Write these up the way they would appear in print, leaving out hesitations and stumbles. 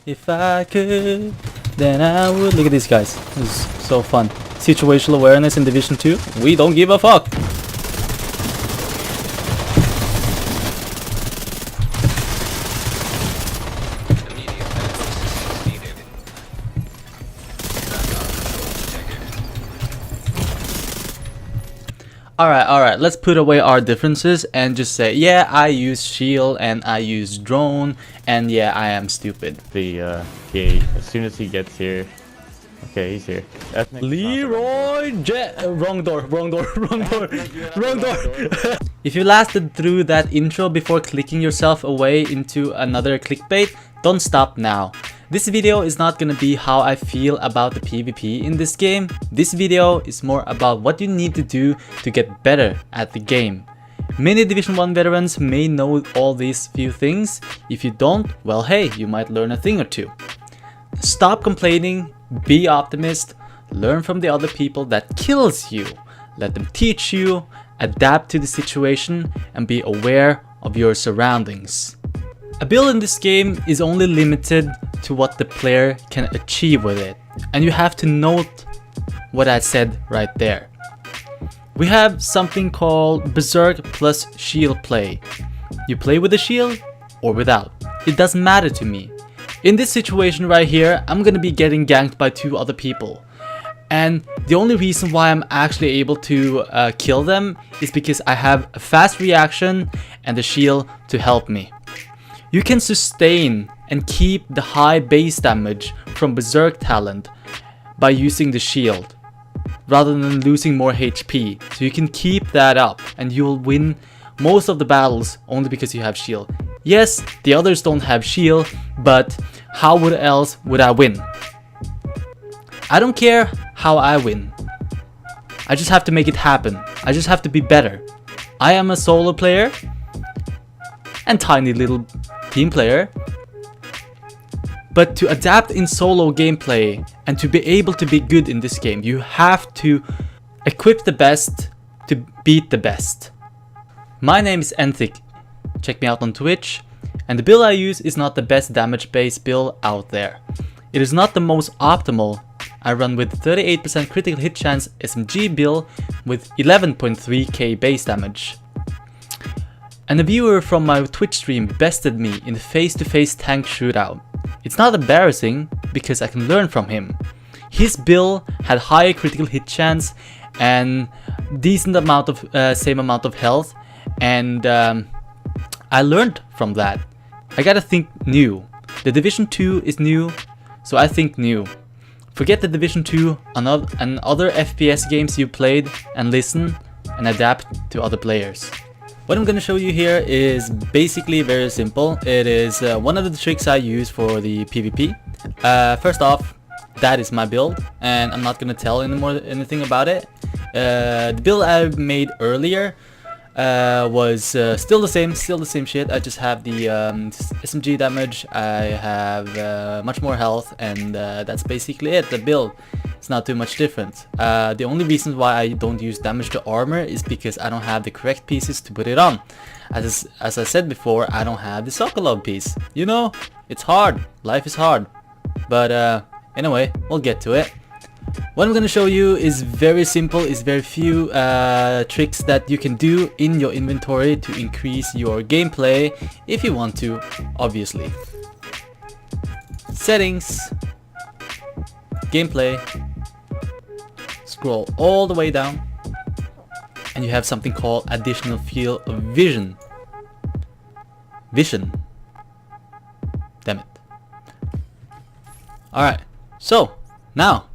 If I could, then I would. Look at these guys. This is so fun. Situational awareness in Division 2. We don't give a fuck. Alright, let's put away our differences and just say, yeah, I use shield and I use drone, and yeah, I am stupid. The gate as soon as he gets here. Okay, he's here. That's Leroy Jet. Wrong door. If you lasted through that intro before clicking yourself away into another clickbait, don't stop now. This video is not gonna be how I feel about the PvP in this game. This video is more about what you need to do to get better at the game. Many Division 1 veterans may know all these few things. If you don't, well hey, you might learn a thing or two. Stop complaining, be optimist, learn from the other people that kills you. Let them teach you, adapt to the situation, and be aware of your surroundings. A build in this game is only limited to what the player can achieve with it, and you have to note what I said right there. We have something called Berserk plus shield play. You play with a shield or without. It doesn't matter to me. In this situation right here, I'm gonna be getting ganked by two other people. And the only reason why I'm actually able to kill them is because I have a fast reaction and a shield to help me. You can sustain and keep the high base damage from Berserk talent by using the shield, rather than losing more HP. So you can keep that up and you'll win most of the battles only because you have shield. Yes, the others don't have shield, but how else would I win? I don't care how I win. I just have to make it happen. I just have to be better. I am a solo player and tiny little team player. But to adapt in solo gameplay and to be able to be good in this game, you have to equip the best to beat the best. My name is Enthic. Check me out on Twitch. And the build I use is not the best damage based build out there. It is not the most optimal. I run with 38% critical hit chance SMG build with 11.3k base damage. And a viewer from my Twitch stream bested me in the face-to-face tank shootout. It's not embarrassing because I can learn from him. His build had higher critical hit chance and decent amount of same amount of health, and I learned from that. I gotta think new. The Division 2 is new, so I think new. Forget the Division 2 and other FPS games you played and listen and adapt to other players. What I'm gonna show you here is basically very simple. It is one of the tricks I use for the PvP. First off, that is my build, and I'm not gonna tell anything about it. The build I made earlier was still the same shit. I just have the SMG damage, I have much more health, and that's basically it. The build, it's not too much different. The only reason why I don't use damage to armor is because I don't have the correct pieces to put it on. As I said before, I don't have the Sokolov piece. You know, it's hard, life is hard. But anyway, we'll get to it. What I'm gonna show you is very simple, is very few tricks that you can do in your inventory to increase your gameplay if you want to, obviously. Settings, gameplay, scroll all the way down, and you have something called additional field of vision. Damn it. Alright, so now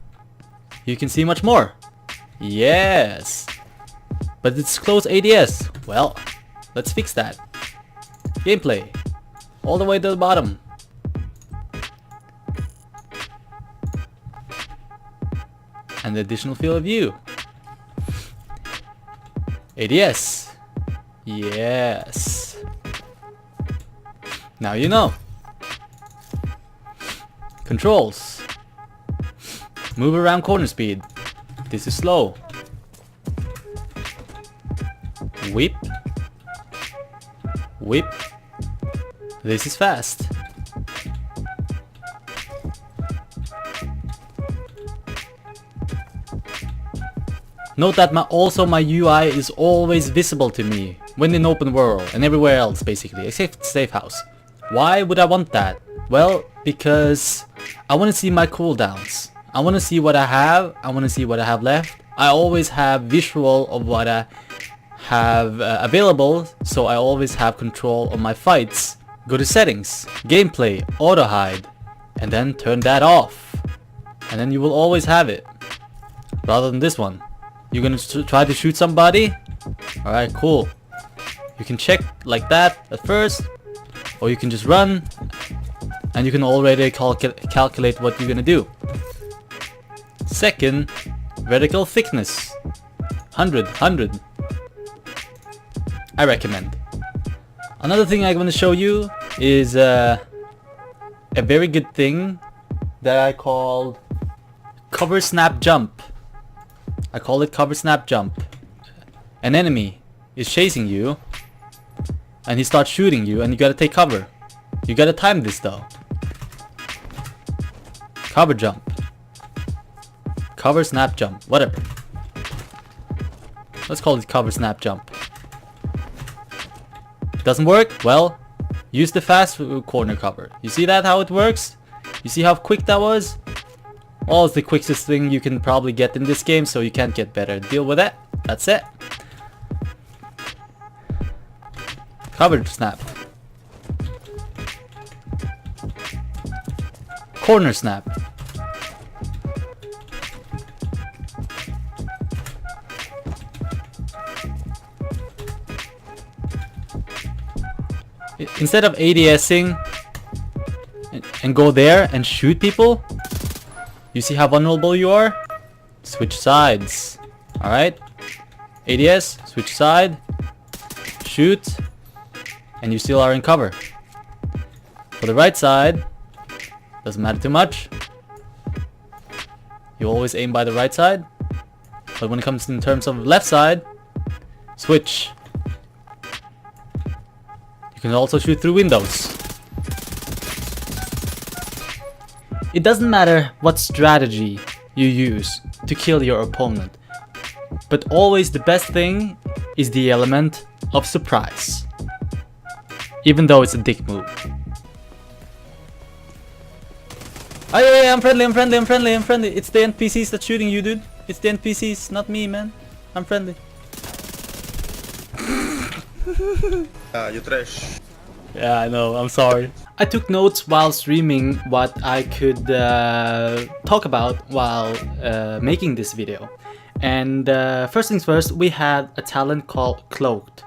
you can see much more. Yes. But it's close ADS. Well, let's fix that. Gameplay. All the way to the bottom. And the additional field of view. ADS. Yes. Now you know. Controls. Move around corner speed. This is slow. Whip. Whip. This is fast. Note that my UI is always visible to me when in open world and everywhere else basically, except safe house. Why would I want that? Well, because I want to see my cooldowns. I want to see what I have. I want to see what I have left. I always have visual of what I have available, so I always have control of my fights. Go to settings, gameplay, auto hide, and then turn that off. And then you will always have it. Rather than this one. You're gonna try to shoot somebody? Alright, cool. You can check like that at first, or you can just run, and you can already calculate what you're gonna do. Second, reticle thickness. 100. I recommend. Another thing I'm gonna show you is a very good thing that I call cover snap jump. I call it cover snap jump. An enemy is chasing you and he starts shooting you and you gotta take cover. You gotta time this though. Cover jump. Cover snap jump. Whatever. Let's call it cover snap jump. Doesn't work? Well, use the fast corner cover. You see that how it works? You see how quick that was? Oh, it's the quickest thing you can probably get in this game, so you can't get better. Deal with it. That's it. Cover snap. Corner snap. Instead of ADSing and go there and shoot people, you see how vulnerable you are? Switch sides. Alright? ADS, switch side, shoot, and you still are in cover. For the right side, doesn't matter too much. You always aim by the right side. But when it comes in terms of left side, switch. You can also shoot through windows. It doesn't matter what strategy you use to kill your opponent, but always the best thing is the element of surprise, even though it's a dick move. Oh yeah, I'm friendly. It's the NPCs that's shooting you, dude. It's the NPCs, not me, man. I'm friendly. You trash. Yeah, I know, I'm sorry. I took notes while streaming what I could talk about while making this video. And first things first, we had a talent called Cloaked.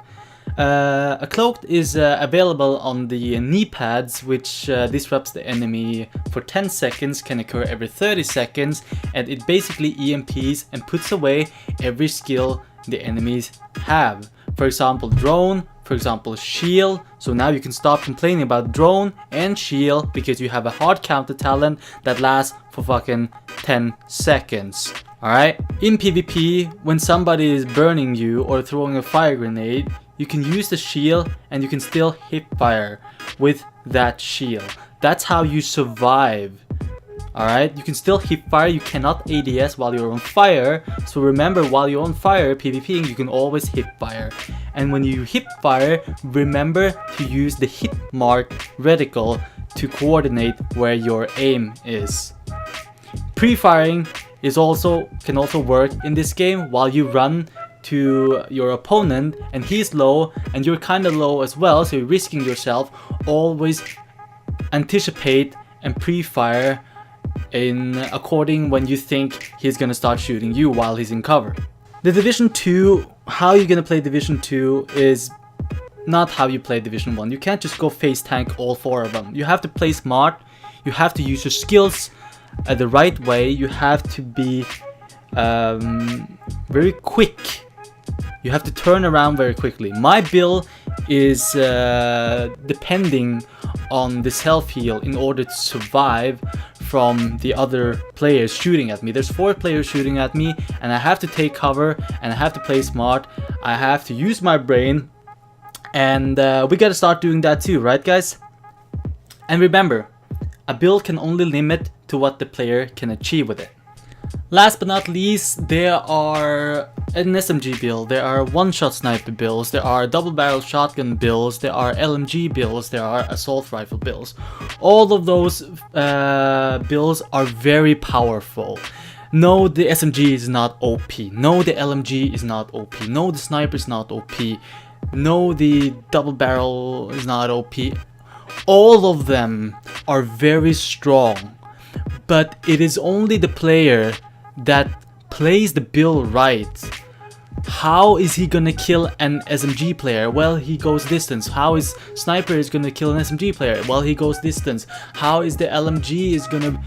A Cloaked is available on the knee pads, which disrupts the enemy for 10 seconds, can occur every 30 seconds, and it basically EMPs and puts away every skill the enemies have. For example, drone, for example, shield. So now you can stop complaining about drone and shield because you have a hard counter talent that lasts for fucking 10 seconds. Alright? In PvP, when somebody is burning you or throwing a fire grenade, you can use the shield and you can still hip fire with that shield. That's how you survive. Alright, you can still hip fire, you cannot ADS while you're on fire. So remember, while you're on fire, PvPing, you can always hip fire. And when you hip fire, remember to use the hit mark reticle to coordinate where your aim is. Pre-firing can also work in this game while you run to your opponent and he's low and you're kinda low as well, so you're risking yourself. Always anticipate and pre-fire in according when you think he's gonna start shooting you while he's in cover. The Division 2, how you're gonna play Division 2 is not how you play Division 1. You can't just go face tank all 4 of them. You have to play smart, you have to use your skills the right way, you have to be very quick. You have to turn around very quickly. My build is depending on the self-heal in order to survive from the other players shooting at me. There's 4 players shooting at me and I have to take cover and I have to play smart. I have to use my brain and we gotta start doing that too, right guys? And remember, a build can only limit to what the player can achieve with it. Last but not least, there are an SMG build, there are one-shot sniper builds, there are double-barrel shotgun builds, there are LMG builds, there are assault rifle builds. All of those builds are very powerful. No, the SMG is not OP. No, the LMG is not OP. No, the sniper is not OP. No, the double barrel is not OP. All of them are very strong, but it is only the player that plays the build right. How is he gonna kill an SMG player? Well, he goes distance. How is sniper is gonna kill an SMG player? Well, he goes distance. How is the LMG is gonna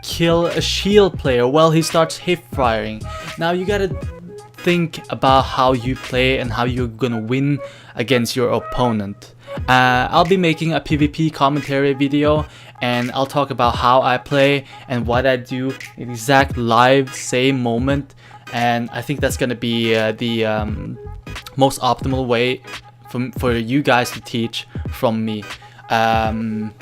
kill a shield player? Well, he starts hip firing. Now you gotta think about how you play and how you're gonna win against your opponent. I'll be making a PvP commentary video, and I'll talk about how I play and what I do in exact live same moment, and I think that's gonna be the most optimal way for you guys to teach from me. I'm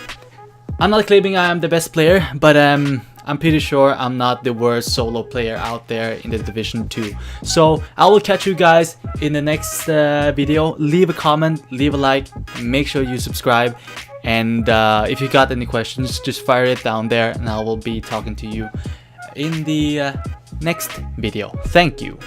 not claiming I am the best player, but I'm pretty sure I'm not the worst solo player out there in the Division 2. So I will catch you guys in the next video. Leave a comment, leave a like, make sure you subscribe, and if you got any questions, just fire it down there, and I will be talking to you in the next video. Thank you.